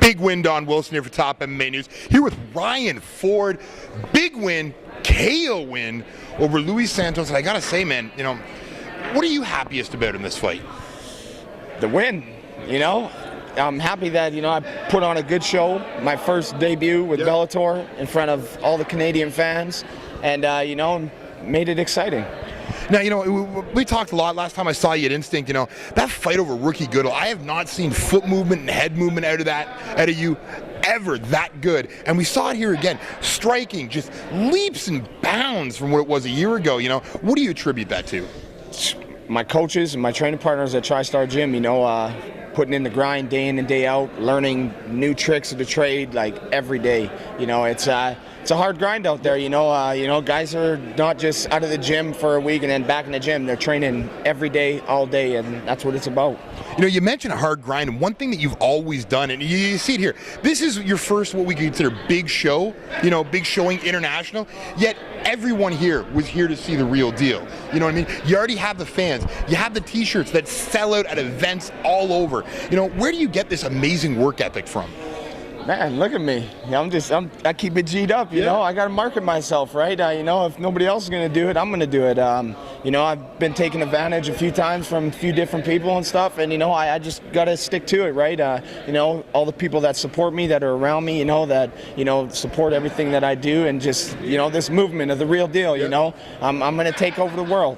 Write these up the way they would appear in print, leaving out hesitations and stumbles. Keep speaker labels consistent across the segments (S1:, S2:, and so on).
S1: Big win, Don Wilson here for Top MMA News. Here with Ryan Ford. Big win, KO win over Luis Santos. And I gotta say, man, you know, what are you happiest about in this fight?
S2: The win, you know. I'm happy that, you know, I put on a good show, my first debut with Bellator in front of all the Canadian fans, and, you know, made it exciting.
S1: Now, you know, we talked a lot last time I saw you at Instinct, you know, that fight over Rookie Goodall, I have not seen foot movement and head movement out of you ever that good. And we saw it here again, striking just leaps and bounds from what it was a year ago, you know. What do you attribute that to?
S2: My coaches and my training partners at TriStar Gym, you know, putting in the grind day in and day out, learning new tricks of the trade like every day. You know, it's a hard grind out there. You know, guys are not just out of the gym for a week and then back in the gym. They're training every day, all day, and that's what it's about.
S1: You know, you mentioned a hard grind, and one thing that you've always done, and you see it here, this is your first what we consider big show, you know, big showing international, yet everyone here was here to see the real deal. You know what I mean? You already have the fans. You have the t-shirts that sell out at events all over. You know, where do you get this amazing work ethic from?
S2: Man, look at me. I keep it G'd up, you know. I got to market myself, right? You know, if nobody else is going to do it, I'm going to do it. You know, I've been taken advantage a few times from a few different people and stuff, and, you know, I just got to stick to it, right? You know, all the people that support me, that are around me, you know, that, you know, support everything that I do, and just, you know, this movement of the real deal, you know. I'm going to take over the world.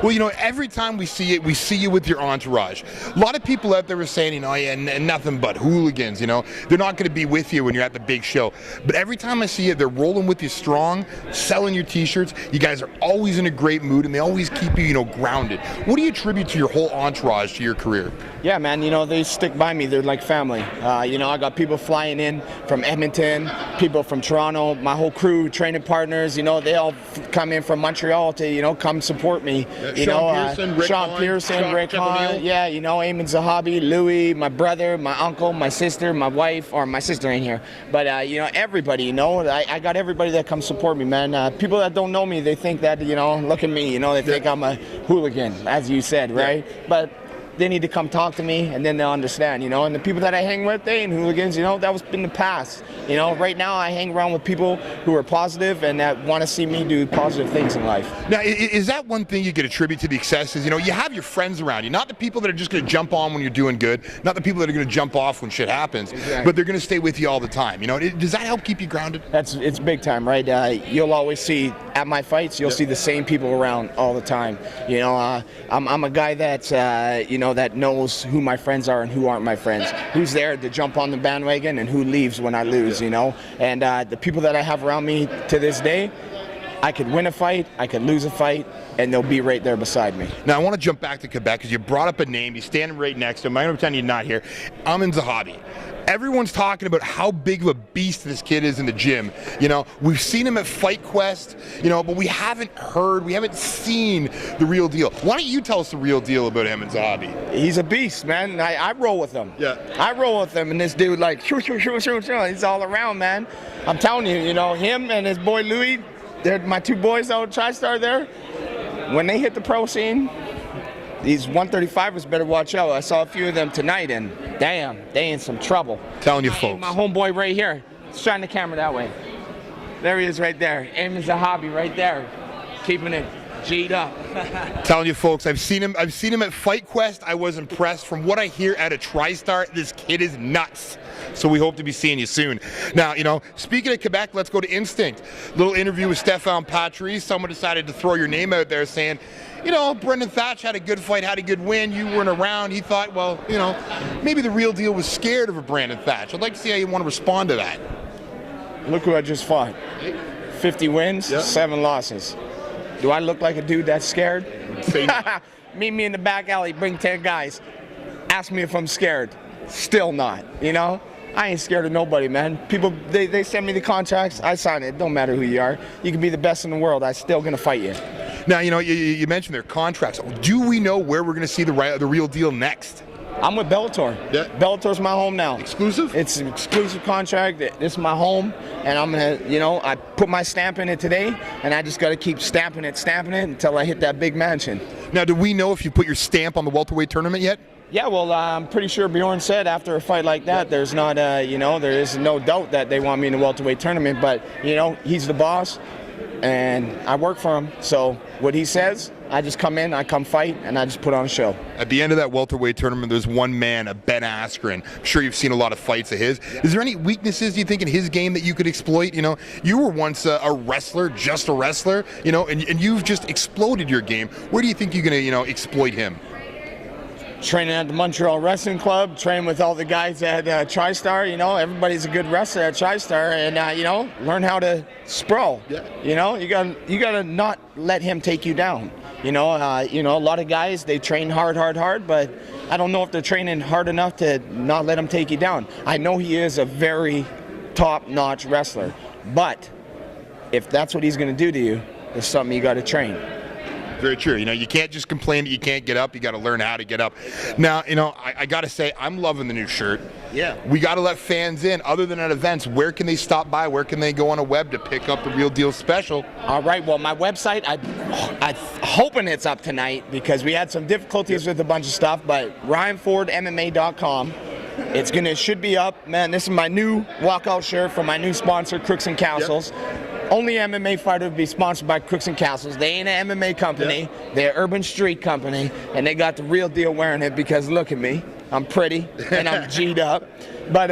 S1: Well, you know, every time we see it, we see you with your entourage. A lot of people out there are saying, you know, and nothing but hooligans, you know. They're not going to be with you when you're at the big show. But every time I see it, they're rolling with you strong, selling your t-shirts. You guys are always in a great mood, and they always keep you, you know, grounded. What do you attribute to your whole entourage to your career?
S2: Yeah, man, you know, they stick by me. They're like family. You know, I got people flying in from Edmonton, people from Toronto, my whole crew, training partners, you know, they all come in from Montreal to, you know, come support me. You Sean Pearson, Rick Hahn, yeah, you know, Eamon Zahabi, Louis, my brother, my uncle, my sister, my wife, or my sister ain't here, but you know, everybody, you know, I got everybody that comes support me, man. People that don't know me, they think that, you know, look at me, you know, they think I'm a hooligan, as you said, right? But they need to come talk to me, and then they'll understand, you know. And the people that I hang with, they ain't hooligans, you know. That was in the past, you know. Right now, I hang around with people who are positive and that want to see me do positive things in life.
S1: Now, is that one thing you could attribute to the successes? You know, you have your friends around you, not the people that are just going to jump on when you're doing good, not the people that are going to jump off when shit happens, but they're going to stay with you all the time. You know, does that help keep you grounded?
S2: It's big time, right? You'll always see at my fights, you'll see the same people around all the time. You know, I'm a guy that you know, that knows who my friends are and who aren't my friends, who's there to jump on the bandwagon and who leaves when I lose, you know. And the people that I have around me to this day, I could win a fight, I could lose a fight, and they'll be right there beside me.
S1: Now, I want to jump back to Quebec because you brought up a name. You're standing right next to him. I'm going to pretend you're not here. Eamon Zahabi. Everyone's talking about how big of a beast this kid is in the gym. You know, we've seen him at Fight Quest, you know, but we haven't seen the real deal. Why don't you tell us the real deal about Eamon Zahabi?
S2: He's a beast, man. I roll with him.
S1: Yeah.
S2: I roll with him, and this dude, like, he's all around, man. I'm telling you, you know, him and his boy Louis, they're my two boys out at TriStar there. When they hit the pro scene, these 135ers better watch out. I saw a few of them tonight, and damn, they in some trouble.
S1: Telling you folks.
S2: My homeboy right here. Shine the camera that way. There he is right there. Eamon Zahabi right there. Keeping it G'd up.
S1: Telling you folks, I've seen him at Fight Quest. I was impressed. From what I hear at a TriStar, this kid is nuts. So we hope to be seeing you soon. Now, you know, speaking of Quebec, let's go to Instinct. Little interview with Stéphane Patrice. Someone decided to throw your name out there saying, you know, Brendan Thatch had a good fight, had a good win. You weren't around. He thought, well, you know, maybe the real deal was scared of a Brandon Thatch. I'd like to see how you want to respond to that.
S2: Look who I just fought. 50 wins, 7 losses. Do I look like a dude that's scared? Meet me in the back alley, bring 10 guys. Ask me if I'm scared. Still not, you know? I ain't scared of nobody, man. People, they send me the contracts, I sign it. Don't matter who you are. You can be the best in the world. I'm still going to fight you.
S1: Now, you know, you mentioned their contracts. Do we know where we're going to see the real deal next?
S2: I'm with Bellator.
S1: Yeah.
S2: Bellator's my home now.
S1: Exclusive?
S2: It's an exclusive contract. This is my home, and I'm going to, you know, I put my stamp in it today, and I just got to keep stamping it until I hit that big mansion.
S1: Now, do we know if you put your stamp on the welterweight tournament yet?
S2: Yeah, well, I'm pretty sure Bjorn said after a fight like that, there's not, there is no doubt that they want me in the welterweight tournament. But he's the boss, and I work for him. So what he says, I just come in, I come fight, and I just put on a show.
S1: At the end of that welterweight tournament, there's one man, Ben Askren. I'm sure you've seen a lot of fights of his. Is there any weaknesses you think in his game that you could exploit? You were once a wrestler, just a wrestler, and you've just exploded your game. Where do you think you're going to, exploit him?
S2: Training at the Montreal Wrestling Club, training with all the guys at TriStar. Everybody's a good wrestler at TriStar, and learn how to sprawl.
S1: Yeah.
S2: You gotta not let him take you down. A lot of guys, they train hard, but I don't know if they're training hard enough to not let him take you down. I know he is a very top-notch wrestler, but if that's what he's going to do to you, it's something you got to train.
S1: Very true. You can't just complain that you can't get up. You got to learn how to get up. Now, I got to say, I'm loving the new shirt.
S2: Yeah.
S1: We got to let fans in. Other than at events, where can they stop by? Where can they go on a web to pick up the Real Deal Special?
S2: All right. Well, my website, I'm hoping it's up tonight because we had some difficulties with a bunch of stuff. But RyanFordMMA.com. It should be up. Man, this is my new walkout shirt from my new sponsor, Crooks and Castles. Yep. Only MMA fighter would be sponsored by Crooks and Castles. They ain't an MMA company. Yep. They're an urban street company, and they got the Real Deal wearing it because look at me. I'm pretty, and I'm G'd up. But,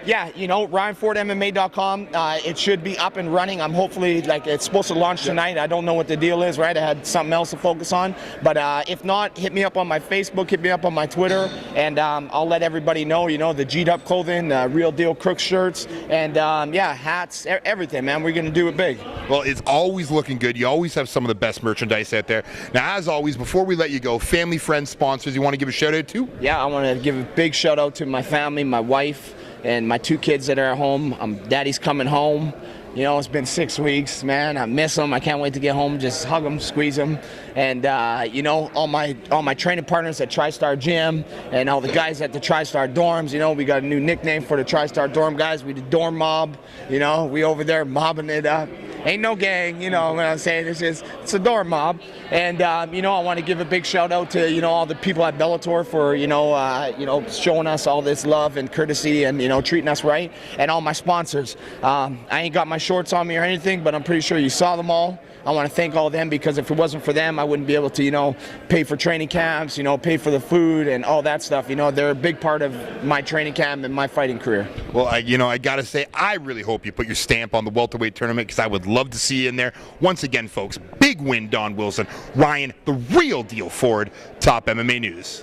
S2: RyanFordMMA.com. It should be up and running. I'm hopefully, it's supposed to launch tonight. I don't know what the deal is, right? I had something else to focus on. But if not, hit me up on my Facebook, hit me up on my Twitter, and I'll let everybody know, the G'd up clothing, Real Deal Crooks shirts, and, hats, everything, man. We're going to do it big.
S1: Well, it's always looking good. You always have some of the best merchandise out there. Now, as always, before we let you go, family, friends, sponsors, you want to give a shout-out to?
S2: Yeah, I want to give a big shout-out to my family, my wife, and my 2 kids that are at home. Daddy's coming home. It's been 6 weeks, man. I miss them. I can't wait to get home. Just hug them, squeeze them. And, all my training partners at TriStar Gym and all the guys at the TriStar Dorms. We got a new nickname for the TriStar Dorm guys. We the Dorm Mob. We over there mobbing it up. Ain't no gang, what I'm saying. It's a dorm mob. And, I want to give a big shout out to, all the people at Bellator for, showing us all this love and courtesy and, treating us right. And all my sponsors. I ain't got my shorts on me or anything, but I'm pretty sure you saw them all. I want to thank all of them because if it wasn't for them, I wouldn't be able to, pay for training camps, pay for the food and all that stuff. They're a big part of my training camp and my fighting career.
S1: Well, I got to say, I really hope you put your stamp on the welterweight tournament because I would love to see you in there. Once again, folks, big win, Don Wilson. Ryan, the Real Deal Ford, Top MMA News.